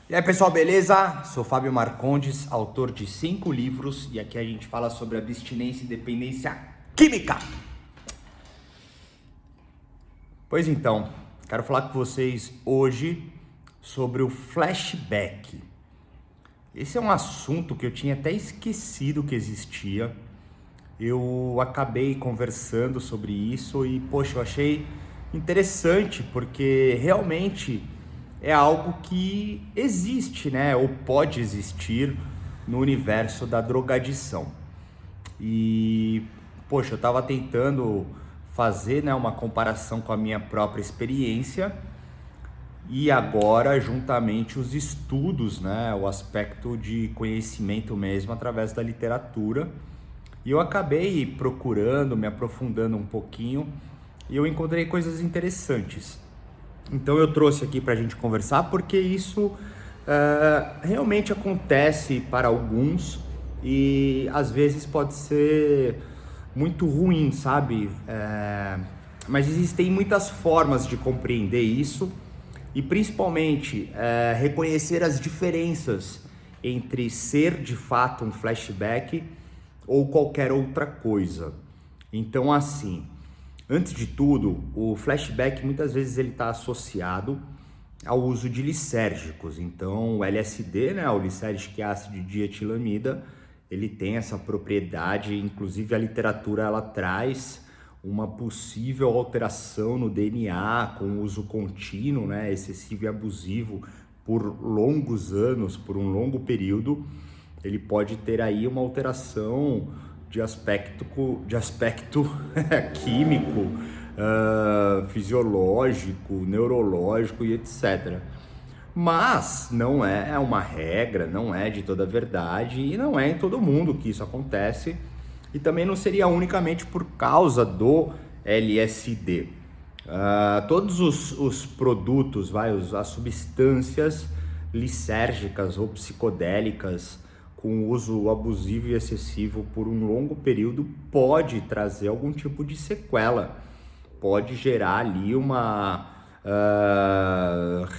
E aí pessoal, beleza? Sou Fábio Marcondes, autor de 5 livros e aqui a gente fala sobre abstinência e dependência química. Pois então, quero falar com vocês hoje sobre o flashback. Esse é um assunto que eu tinha até esquecido que existia. Eu acabei conversando sobre isso e, poxa, eu achei interessante porque realmente é algo que existe, né? Ou pode existir no universo da drogadição. E, poxa, eu estava tentando fazer, né, uma comparação com a minha própria experiência e agora, juntamente, os estudos, né, o aspecto de conhecimento mesmo através da literatura. E eu acabei procurando, me aprofundando um pouquinho e eu encontrei coisas interessantes. Então eu trouxe aqui para a gente conversar porque isso realmente acontece para alguns e às vezes pode ser muito ruim, sabe? Mas existem muitas formas de compreender isso e principalmente reconhecer as diferenças entre ser de fato um flashback ou qualquer outra coisa. Então, assim, antes de tudo, o flashback muitas vezes ele está associado ao uso de lisérgicos. Então, o LSD, né, o lisérgico ácido dietilamida, ele tem essa propriedade, inclusive a literatura ela traz uma possível alteração no DNA com uso contínuo, né, excessivo e abusivo por longos anos, por um longo período. Ele pode ter aí uma alteração de aspecto químico, fisiológico, neurológico e etc. Mas não é uma regra, não é de toda verdade e não é em todo mundo que isso acontece e também não seria unicamente por causa do LSD. Todos os produtos, as substâncias lisérgicas ou psicodélicas com uso abusivo e excessivo por um longo período pode trazer algum tipo de sequela, pode gerar ali uma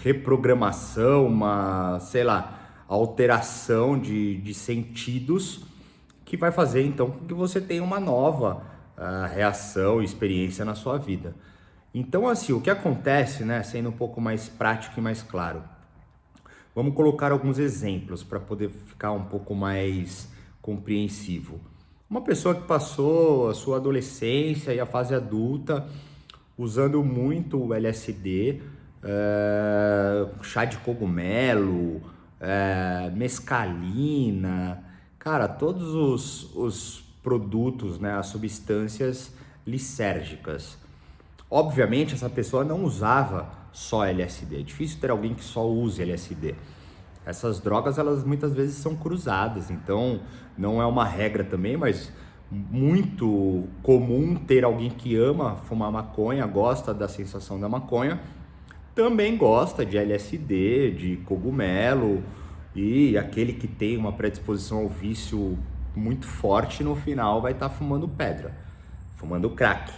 reprogramação, uma, sei lá, alteração de sentidos que vai fazer então com que você tenha uma nova reação e experiência na sua vida. Então, assim, o que acontece, né, sendo um pouco mais prático e mais claro, vamos colocar alguns exemplos para poder ficar um pouco mais compreensivo. Uma pessoa que passou a sua adolescência e a fase adulta usando muito o LSD, chá de cogumelo, mescalina, cara, todos os produtos, né, as substâncias lisérgicas. Obviamente essa pessoa não usava só LSD, é difícil ter alguém que só use LSD. Essas drogas, elas muitas vezes são cruzadas, então não é uma regra também, mas muito comum ter alguém que ama fumar maconha, gosta da sensação da maconha, também gosta de LSD, de cogumelo e aquele que tem uma predisposição ao vício muito forte no final vai estar fumando pedra, fumando crack.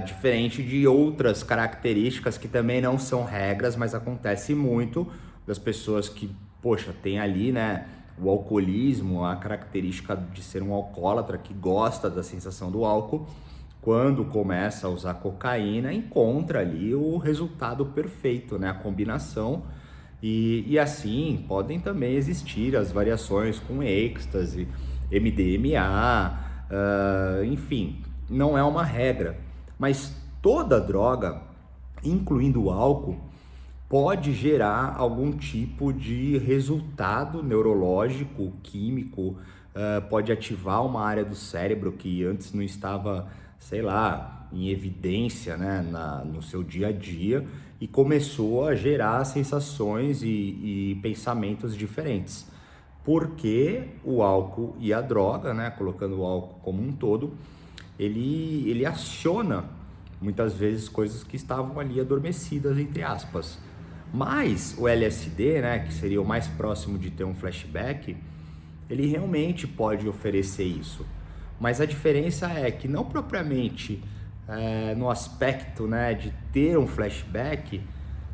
Diferente de outras características que também não são regras, mas acontece muito das pessoas que, poxa, tem ali, né, o alcoolismo, a característica de ser um alcoólatra que gosta da sensação do álcool, quando começa a usar cocaína, encontra ali o resultado perfeito, né, a combinação, e assim podem também existir as variações com êxtase, MDMA, enfim, não é uma regra, mas toda droga, incluindo o álcool, pode gerar algum tipo de resultado neurológico, químico, pode ativar uma área do cérebro que antes não estava, sei lá, em evidência, né, no seu dia a dia e começou a gerar sensações e pensamentos diferentes. Porque o álcool e a droga, né, colocando o álcool como um todo, ele aciona muitas vezes coisas que estavam ali adormecidas, entre aspas. Mas o LSD, né, que seria o mais próximo de ter um flashback, ele realmente pode oferecer isso. Mas a diferença é que não propriamente no aspecto, né, de ter um flashback,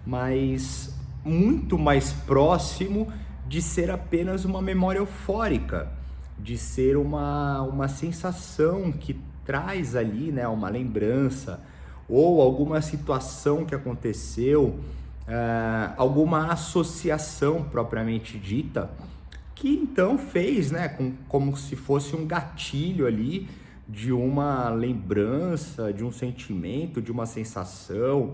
mas muito mais próximo de ser apenas uma memória eufórica, de ser uma sensação que traz ali, né, uma lembrança ou alguma situação que aconteceu, alguma associação propriamente dita, que então fez, né, como se fosse um gatilho ali de uma lembrança, de um sentimento, de uma sensação.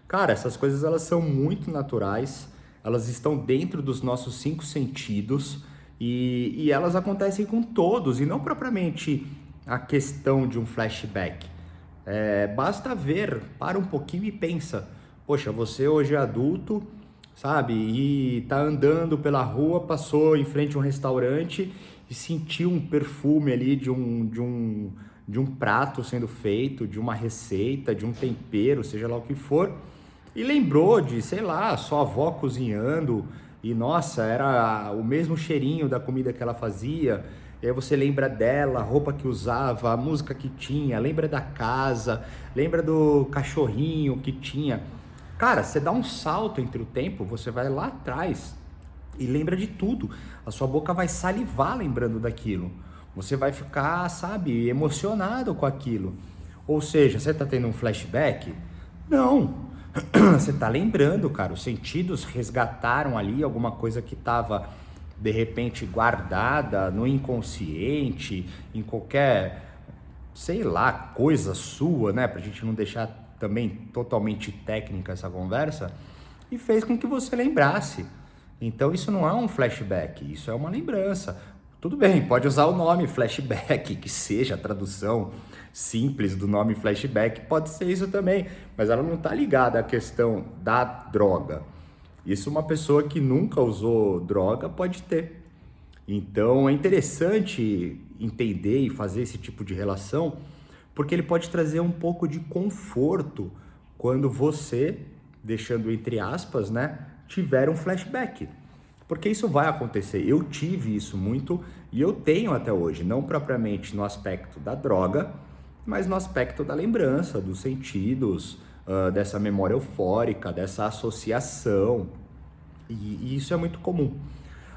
Cara, essas coisas elas são muito naturais, elas estão dentro dos nossos 5 sentidos e elas acontecem com todos, e não propriamente a questão de um flashback. Basta ver, para um pouquinho e pensa, poxa, você hoje é adulto, sabe, e tá andando pela rua, passou em frente a um restaurante e sentiu um perfume ali de um prato sendo feito, de uma receita, de um tempero, seja lá o que for, e lembrou de, sei lá, sua avó cozinhando, e nossa, era o mesmo cheirinho da comida que ela fazia. E aí você lembra dela, a roupa que usava, a música que tinha, lembra da casa, lembra do cachorrinho que tinha. Cara, você dá um salto entre o tempo, você vai lá atrás e lembra de tudo. A sua boca vai salivar lembrando daquilo. Você vai ficar, sabe, emocionado com aquilo. Ou seja, você tá tendo um flashback? Não. Você tá lembrando, cara. Os sentidos resgataram ali alguma coisa que estava de repente guardada no inconsciente, em qualquer, sei lá, coisa sua, né? Pra gente não deixar também totalmente técnica essa conversa, e fez com que você lembrasse. Então isso não é um flashback, isso é uma lembrança. Tudo bem, pode usar o nome flashback, que seja a tradução simples do nome flashback, pode ser isso também, mas ela não está ligada à questão da droga. Isso uma pessoa que nunca usou droga pode ter. Então é interessante entender e fazer esse tipo de relação, porque ele pode trazer um pouco de conforto quando você, deixando entre aspas, né, tiver um flashback. Porque isso vai acontecer. Eu tive isso muito e eu tenho até hoje, não propriamente no aspecto da droga, mas no aspecto da lembrança, dos sentidos, dessa memória eufórica, dessa associação. E isso é muito comum.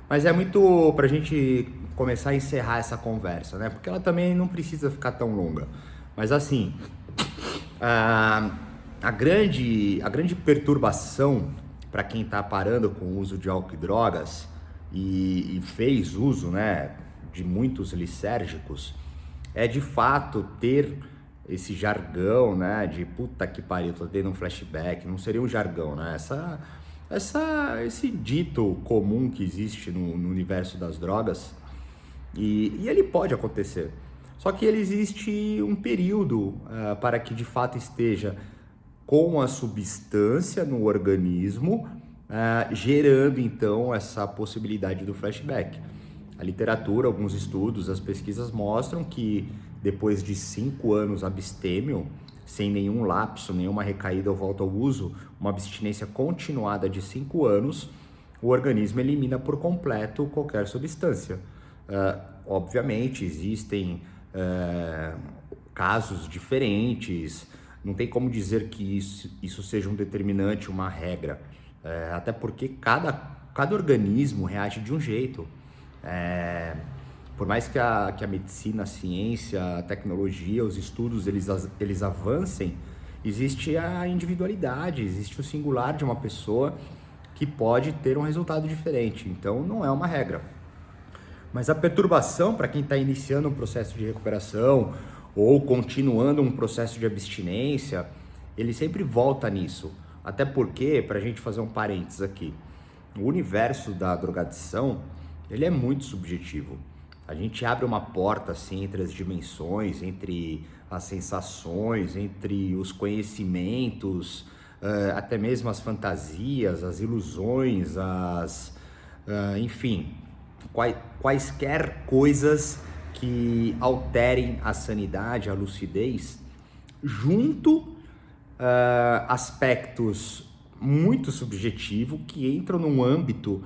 Mas é muito pra gente começar a encerrar essa conversa, né? Porque ela também não precisa ficar tão longa. Mas assim, a grande perturbação para quem está parando com o uso de álcool e drogas e fez uso, né, de muitos lisérgicos, é de fato ter esse jargão, né, de puta que pariu, tô tendo um flashback. Não seria um jargão, né? Esse dito comum que existe no universo das drogas, e ele pode acontecer. Só que ele existe um período para que de fato esteja com a substância no organismo, gerando então essa possibilidade do flashback. A literatura, alguns estudos, as pesquisas mostram que depois de 5 anos abstêmio, sem nenhum lapso, nenhuma recaída ou volta ao uso, uma abstinência continuada de 5 anos, o organismo elimina por completo qualquer substância. Obviamente, existem casos diferentes, não tem como dizer que isso seja um determinante, uma regra, até porque cada organismo reage de um jeito. Por mais que a medicina, a ciência, a tecnologia, os estudos, eles avancem, existe a individualidade, existe o singular de uma pessoa que pode ter um resultado diferente. Então, não é uma regra. Mas a perturbação para quem está iniciando um processo de recuperação ou continuando um processo de abstinência, ele sempre volta nisso. Até porque, para a gente fazer um parênteses aqui, o universo da drogadição, ele é muito subjetivo. A gente abre uma porta assim entre as dimensões, entre as sensações, entre os conhecimentos, até mesmo as fantasias, as ilusões, enfim, quaisquer coisas que alterem a sanidade, a lucidez, junto aspectos muito subjetivos que entram num âmbito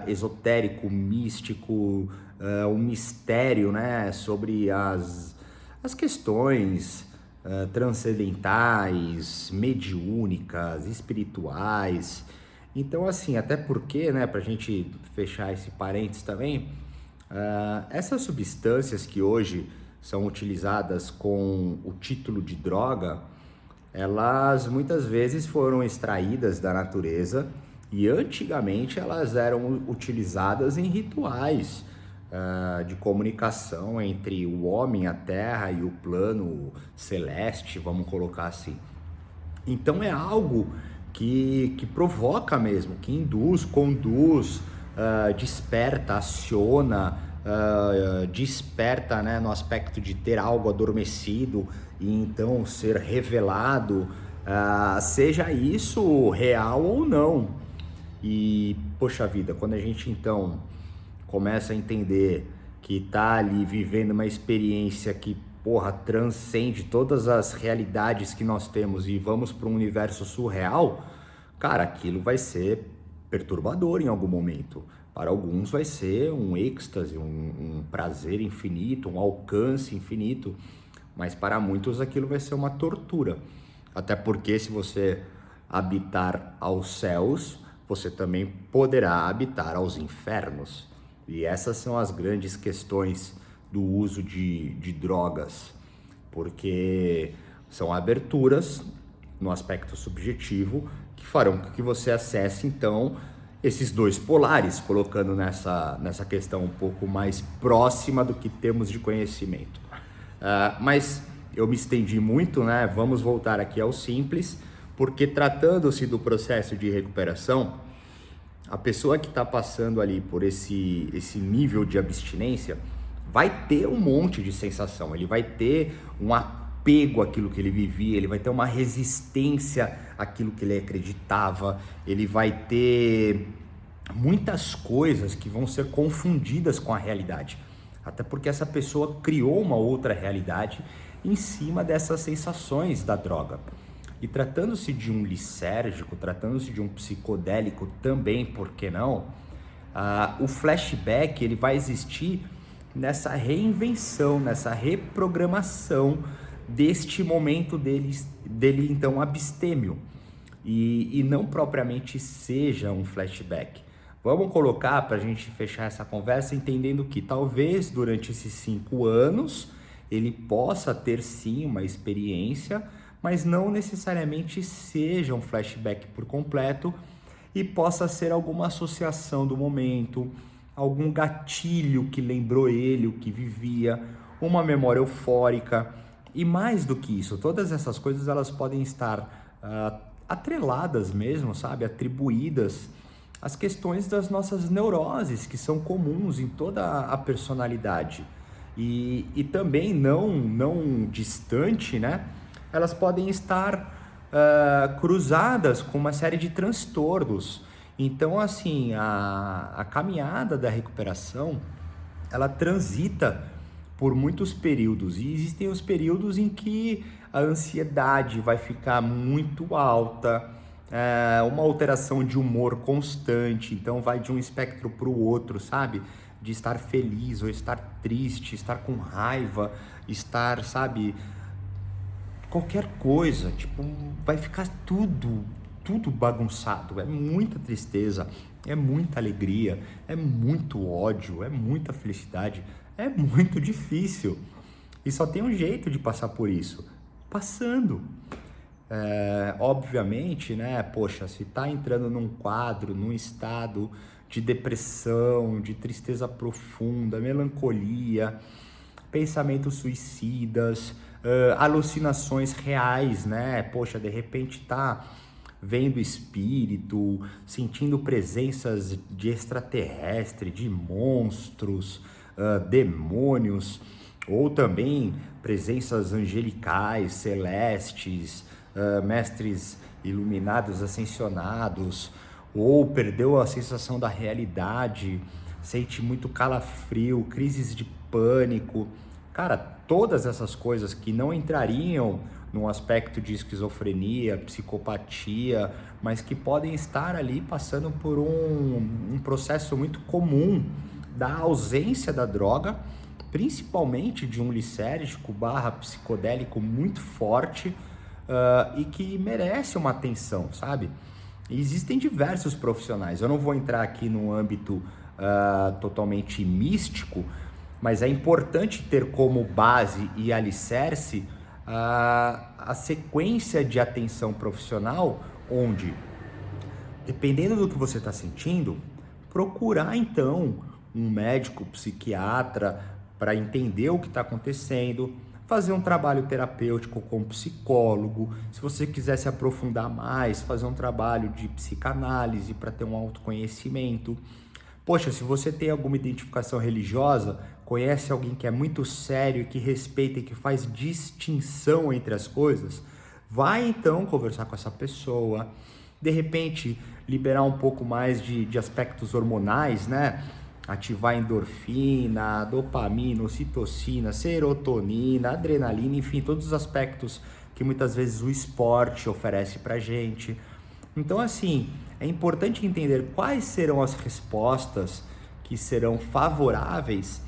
esotérico, místico, um mistério, né, sobre as questões transcendentais, mediúnicas, espirituais. Então, assim, até porque, né, para a gente fechar esse parênteses também, essas substâncias que hoje são utilizadas com o título de droga, elas muitas vezes foram extraídas da natureza e antigamente elas eram utilizadas em rituais de comunicação entre o homem, a terra e o plano celeste, vamos colocar assim. Então é algo que provoca mesmo, que induz, conduz, desperta, aciona, desperta, né, no aspecto de ter algo adormecido e então ser revelado, seja isso real ou não. E, poxa vida, quando a gente então começa a entender que tá ali vivendo uma experiência que, porra, transcende todas as realidades que nós temos e vamos para um universo surreal, cara, aquilo vai ser perturbador em algum momento. Para alguns vai ser um êxtase, um prazer infinito, um alcance infinito, mas para muitos aquilo vai ser uma tortura. Até porque se você habitar aos céus, você também poderá habitar aos infernos. E essas são as grandes questões do uso de drogas, porque são aberturas no aspecto subjetivo que farão com que você acesse então esses dois polares, colocando nessa questão um pouco mais próxima do que temos de conhecimento. Mas eu me estendi muito, né? Vamos voltar aqui ao simples, porque tratando-se do processo de recuperação, a pessoa que está passando ali por esse nível de abstinência vai ter um monte de sensação, ele vai ter um apego àquilo que ele vivia, ele vai ter uma resistência àquilo que ele acreditava, ele vai ter muitas coisas que vão ser confundidas com a realidade, até porque essa pessoa criou uma outra realidade em cima dessas sensações da droga. E tratando-se de um lisérgico, tratando-se de um psicodélico também, por que não? O flashback ele vai existir nessa reinvenção, nessa reprogramação deste momento dele então abstêmio, e não propriamente seja um flashback. Vamos colocar para a gente fechar essa conversa entendendo que talvez durante esses 5 anos ele possa ter sim uma experiência, mas não necessariamente seja um flashback por completo e possa ser alguma associação do momento, algum gatilho que lembrou ele o que vivia, uma memória eufórica. E mais do que isso, todas essas coisas elas podem estar atreladas mesmo, sabe, atribuídas às questões das nossas neuroses, que são comuns em toda a personalidade. E também não distante, né? Elas podem estar cruzadas com uma série de transtornos. Então, assim, a caminhada da recuperação, ela transita por muitos períodos. E existem os períodos em que a ansiedade vai ficar muito alta, uma alteração de humor constante. Então, vai de um espectro para o outro, sabe? De estar feliz ou estar triste, estar com raiva, estar, sabe, qualquer coisa, tipo, vai ficar tudo bagunçado. É muita tristeza, é muita alegria, é muito ódio, é muita felicidade, é muito difícil. E só tem um jeito de passar por isso, passando. Obviamente, né, poxa, se tá entrando num quadro, num estado de depressão, de tristeza profunda, melancolia, pensamentos suicidas, alucinações reais, né? Poxa, de repente tá vendo espírito, sentindo presenças de extraterrestre, de monstros, demônios, ou também presenças angelicais, celestes, mestres iluminados, ascensionados, ou perdeu a sensação da realidade, sente muito calafrio, crises de pânico. Cara, todas essas coisas que não entrariam num aspecto de esquizofrenia, psicopatia, mas que podem estar ali passando por um processo muito comum da ausência da droga, principalmente de um lisérgico / psicodélico muito forte, e que merece uma atenção, sabe? E existem diversos profissionais. Eu não vou entrar aqui num âmbito totalmente místico, mas é importante ter como base e alicerce a sequência de atenção profissional, onde, dependendo do que você está sentindo, procurar então um médico, psiquiatra, para entender o que está acontecendo, fazer um trabalho terapêutico com um psicólogo, se você quiser se aprofundar mais, fazer um trabalho de psicanálise para ter um autoconhecimento. Poxa, se você tem alguma identificação religiosa, conhece alguém que é muito sério, que respeita e que faz distinção entre as coisas, vai então conversar com essa pessoa, de repente liberar um pouco mais de aspectos hormonais, né? Ativar endorfina, dopamina, ocitocina, serotonina, adrenalina, enfim, todos os aspectos que muitas vezes o esporte oferece pra gente. Então, assim, é importante entender quais serão as respostas que serão favoráveis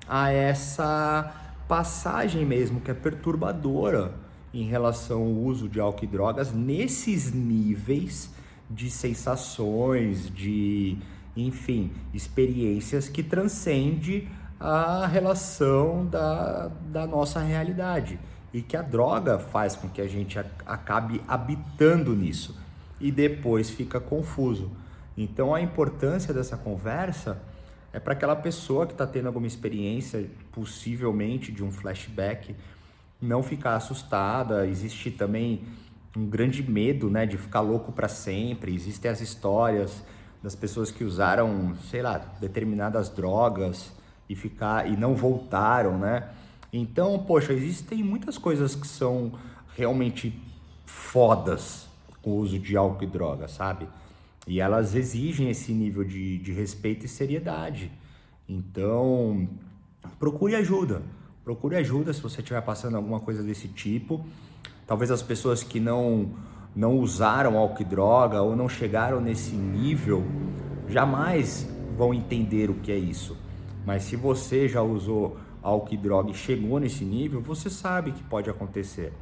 a essa passagem mesmo que é perturbadora em relação ao uso de álcool e drogas nesses níveis de sensações, de, enfim, experiências que transcende a relação da nossa realidade e que a droga faz com que a gente acabe habitando nisso e depois fica confuso. Então a importância dessa conversa é para aquela pessoa que está tendo alguma experiência, possivelmente de um flashback, não ficar assustada. Existe também um grande medo, né, de ficar louco para sempre. Existem as histórias das pessoas que usaram, sei lá, determinadas drogas e não voltaram, né? Então, poxa, existem muitas coisas que são realmente fodas com o uso de álcool e droga, sabe? E elas exigem esse nível de respeito e seriedade. Então, procure ajuda. Procure ajuda se você estiver passando alguma coisa desse tipo. Talvez as pessoas que não usaram álcool e droga ou não chegaram nesse nível jamais vão entender o que é isso. Mas se você já usou álcool e droga e chegou nesse nível, você sabe que pode acontecer.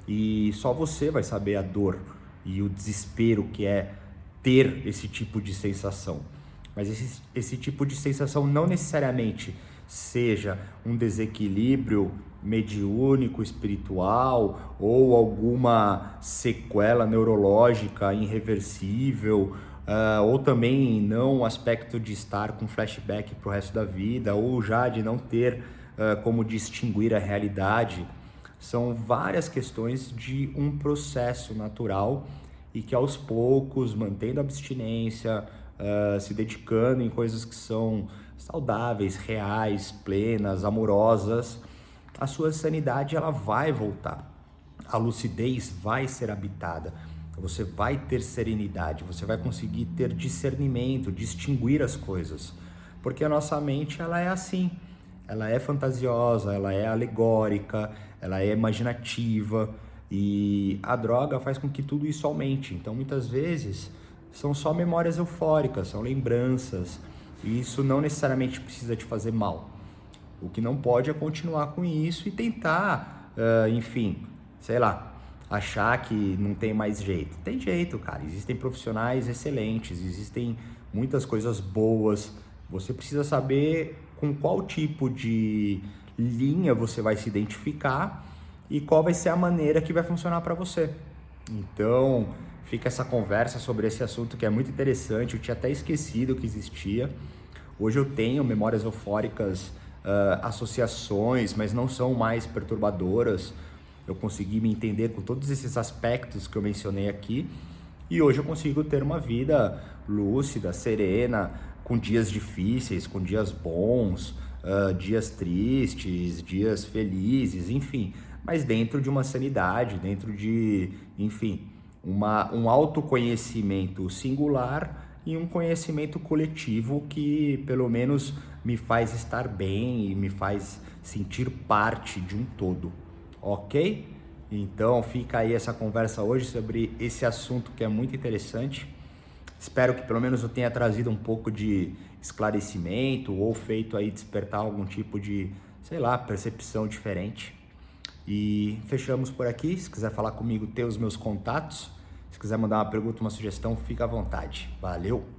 E só você vai saber a dor e o desespero que é ter esse tipo de sensação. Mas esse tipo de sensação não necessariamente seja um desequilíbrio mediúnico, espiritual ou alguma sequela neurológica irreversível, ou também não o aspecto de estar com flashback para o resto da vida, ou já de não ter como distinguir a realidade. São várias questões de um processo natural e que aos poucos, mantendo a abstinência, se dedicando em coisas que são saudáveis, reais, plenas, amorosas, a sua sanidade ela vai voltar. A lucidez vai ser habitada. Você vai ter serenidade, você vai conseguir ter discernimento, distinguir as coisas. Porque a nossa mente ela é assim. Ela é fantasiosa, ela é alegórica, ela é imaginativa e a droga faz com que tudo isso aumente. Então, muitas vezes, são só memórias eufóricas, são lembranças e isso não necessariamente precisa te fazer mal. O que não pode é continuar com isso e tentar, enfim, sei lá, achar que não tem mais jeito. Tem jeito, cara. Existem profissionais excelentes, existem muitas coisas boas. Você precisa saber com qual tipo de linha você vai se identificar e qual vai ser a maneira que vai funcionar para você. Então, fica essa conversa sobre esse assunto que é muito interessante. Eu tinha até esquecido que existia. Hoje eu tenho memórias eufóricas, associações, mas não são mais perturbadoras. Eu consegui me entender com todos esses aspectos que eu mencionei aqui. E hoje eu consigo ter uma vida lúcida, serena, com dias difíceis, com dias bons, dias tristes, dias felizes, enfim. Mas dentro de uma sanidade, dentro de, enfim, um autoconhecimento singular e um conhecimento coletivo que pelo menos me faz estar bem e me faz sentir parte de um todo, ok? Então fica aí essa conversa hoje sobre esse assunto que é muito interessante. Espero que pelo menos eu tenha trazido um pouco de esclarecimento ou feito aí despertar algum tipo de, sei lá, percepção diferente. E fechamos por aqui. Se quiser falar comigo, tem os meus contatos. Se Se quiser mandar uma pergunta, uma sugestão, fica à vontade. Valeu!